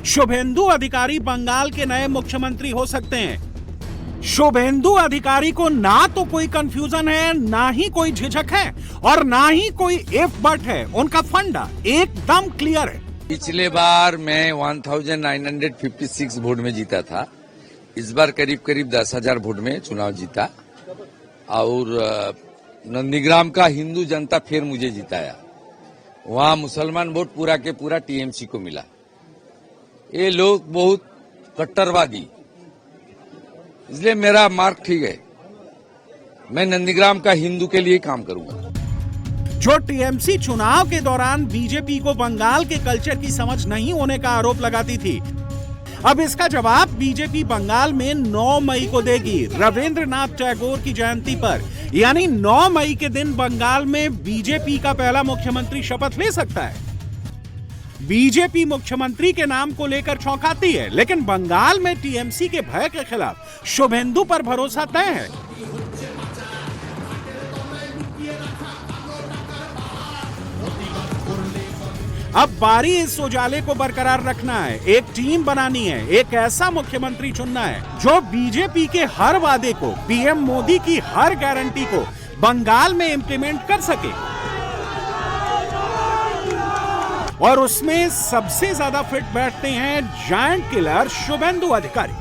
शुभेंदु अधिकारी बंगाल के नए मुख्यमंत्री हो सकते हैं। शुभेंदु अधिकारी को ना तो कोई कंफ्यूजन है, ना ही कोई झिझक है और ना ही कोई इफ बट है। उनका फंडा एकदम क्लियर है। पिछले बार मैं 1956 वोट में जीता था। इस बार करीब करीब 10,000 वोट में चुनाव जीता और नंदीग्राम का हिंदू जनता फिर मुझे जिताया। वहां मुसलमान वोट पूरा के पूरा टीएमसी को मिला। ये लोग बहुत कट्टरवादी, इसलिए मेरा मार्क ठीक है। मैं नंदीग्राम का हिंदू के लिए काम करूंगा। जो टीएमसी चुनाव के दौरान बीजेपी को बंगाल के कल्चर की समझ नहीं होने का आरोप लगाती थी, अब इसका जवाब बीजेपी बंगाल में 9 मई को देगी, रविंद्रनाथ टैगोर की जयंती पर। यानी 9 मई के दिन बंगाल में बीजेपी का पहला मुख्यमंत्री शपथ ले सकता है। बीजेपी मुख्यमंत्री के नाम को लेकर चौंकाती है, लेकिन बंगाल में टीएमसी के भय के खिलाफ शुभेंदु पर भरोसा तय है। अब बारी इस उजाले को बरकरार रखना है, एक टीम बनानी है, एक ऐसा मुख्यमंत्री चुनना है जो बीजेपी के हर वादे को, पीएम मोदी की हर गारंटी को बंगाल में इंप्लीमेंट कर सके। और उसमें सबसे ज्यादा फिट बैठते हैं जायंट किलर शुभेंदु अधिकारी।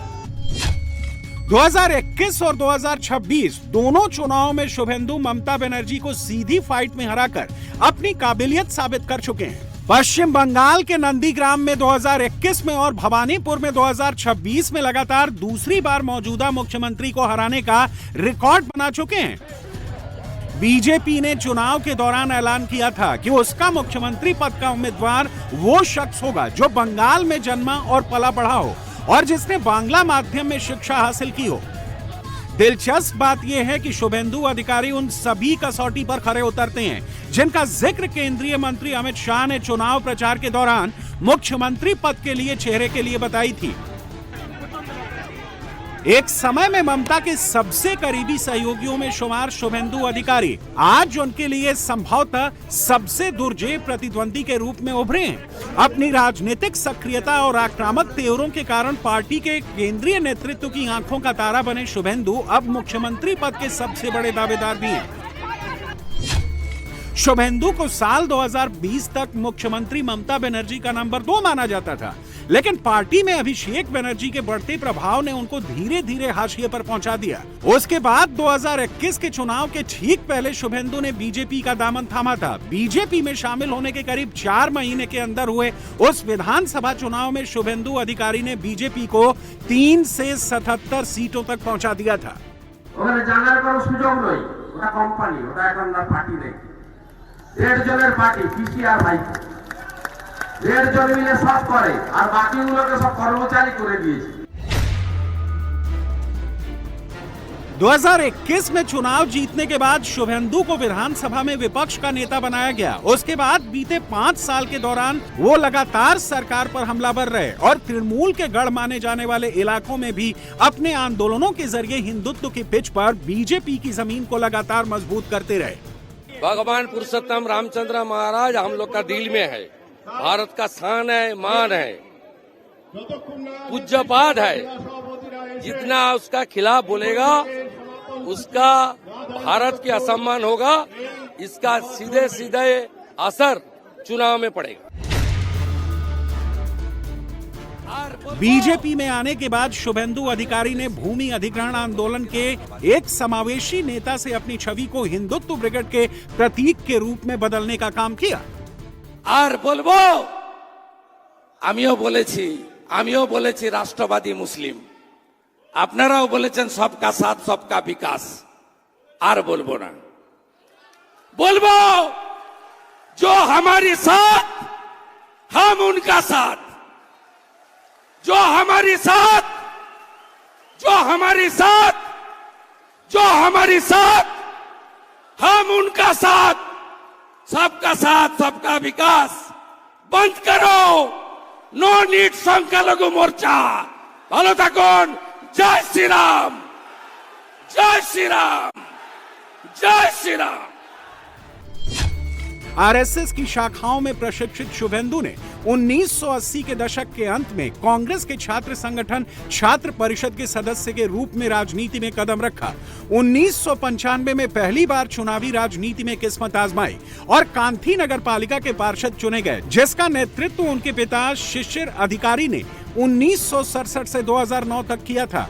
2021 और 2026 दोनों चुनावों में शुभेंदु ममता बनर्जी को सीधी फाइट में हराकर अपनी काबिलियत साबित कर चुके हैं। पश्चिम बंगाल के नंदीग्राम में 2021 में और भवानीपुर में 2026 में लगातार दूसरी बार मौजूदा मुख्यमंत्री को हराने का रिकॉर्ड बना चुके हैं। बीजेपी ने चुनाव के दौरान ऐलान किया था कि उसका मुख्यमंत्री पद का उम्मीदवार वो शख्स होगा जो बंगाल में जन्मा और पला बढ़ा हो और जिसने बांग्ला माध्यम में शिक्षा हासिल की हो। दिलचस्प बात यह है कि शुभेंदु अधिकारी उन सभी कसौटी पर खरे उतरते हैं जिनका जिक्र केंद्रीय मंत्री अमित शाह ने चुनाव प्रचार के दौरान मुख्यमंत्री पद के लिए चेहरे के लिए बताई थी। एक समय में ममता के सबसे करीबी सहयोगियों में शुमार शुभेंदु अधिकारी आज उनके लिए संभवतः सबसे दुर्जेय प्रतिद्वंदी के रूप में उभरे हैं। अपनी राजनीतिक सक्रियता और आक्रामक तेवरों के कारण पार्टी के केंद्रीय नेतृत्व की आंखों का तारा बने शुभेंदु अब मुख्यमंत्री पद के सबसे बड़े दावेदार भी हैं। शुभेंदु को साल 2020 तक मुख्यमंत्री ममता बनर्जी का नंबर 2 माना जाता था, लेकिन पार्टी में अभिषेक बनर्जी के बढ़ते प्रभाव ने उनको धीरे धीरे हाशिए पर पहुंचा दिया। उसके बाद 2021 के चुनाव के ठीक पहले शुभेंदु ने बीजेपी का दामन थामा था। बीजेपी में शामिल होने के करीब 4 महीने के अंदर हुए उस विधानसभा चुनाव में शुभेंदु अधिकारी ने बीजेपी को 3 से 77 सीटों तक पहुंचा दिया था। দেড় জনের পার্টি পিসিআর ভাই, দেড় জন মিলে সব করে আর বাকিগুলোকে সব কর্মচারী করে দিয়েছে। 2021 में चुनाव जीतने के बाद शुभेंदु को विधानसभा में विपक्ष का नेता बनाया गया। उसके बाद बीते 5 साल के दौरान वो लगातार सरकार पर हमलावर रहे और तृणमूल के गढ़ माने जाने वाले इलाकों में भी अपने आंदोलनों के जरिए हिंदुत्व की पिच पर बीजेपी की जमीन को लगातार मजबूत करते रहे। भगवान पुरुषोत्तम रामचंद्र महाराज हम लोग का दिल में है, भारत का शान है, मान है, पूज्यपाद है। जितना उसका खिलाफ बोलेगा उसका भारत के असम्मान होगा। इसका सीधे सीधे असर चुनाव में पड़ेगा। बीजेपी में आने के बाद शुभेंदु अधिकारी ने भूमि अधिग्रहण आंदोलन के एक समावेशी नेता से अपनी छवि को हिंदुत्व ब्रिगेड के प्रतीक के रूप में बदलने का काम किया। আর বলবো আমিও বলেছি রাষ্ট্রবাদী মুসলিম, আপনারাও বলেছেন सबका साथ सबका विकास। আর বলবো না, বলবো जो हमारी साथ हम उनका साथ, जो हमारी साथ हम उनका साथ, सबका साथ सबका विकास। बंद करो नो नीड संख्यालघु मोर्चा। ভালো থাকুন। जय श्री राम, जय श्री राम, जय श्री राम। आरएसएस की शाखाओं में प्रशिक्षित शुभेंदु ने 1980 के दशक के अंत में कांग्रेस के छात्र संगठन छात्र परिषद के सदस्य के रूप में राजनीति में कदम रखा। 1995 में पहली बार चुनावी राजनीति में किस्मत आजमाई और कांथी नगर पालिका के पार्षद चुने गए, जिसका नेतृत्व उनके पिता शिशिर अधिकारी ने 1967 से 2009 तक किया था।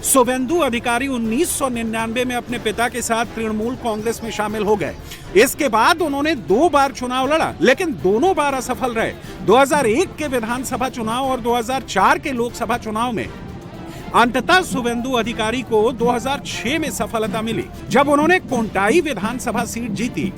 शुभेंदु अधिकारी 1999 में अपने पिता के साथ तृणमूल कांग्रेस में शामिल हो गए। इसके बाद उन्होंने 2 बार चुनाव लड़ा, लेकिन दोनों बार असफल रहे। 2001 के विधानसभा चुनाव और 2004 के लोकसभा चुनाव में अंततः शुभेंदु अधिकारी को 2006 में सफलता मिली, जब उन्होंने कोंटाई विधानसभा सीट जीती।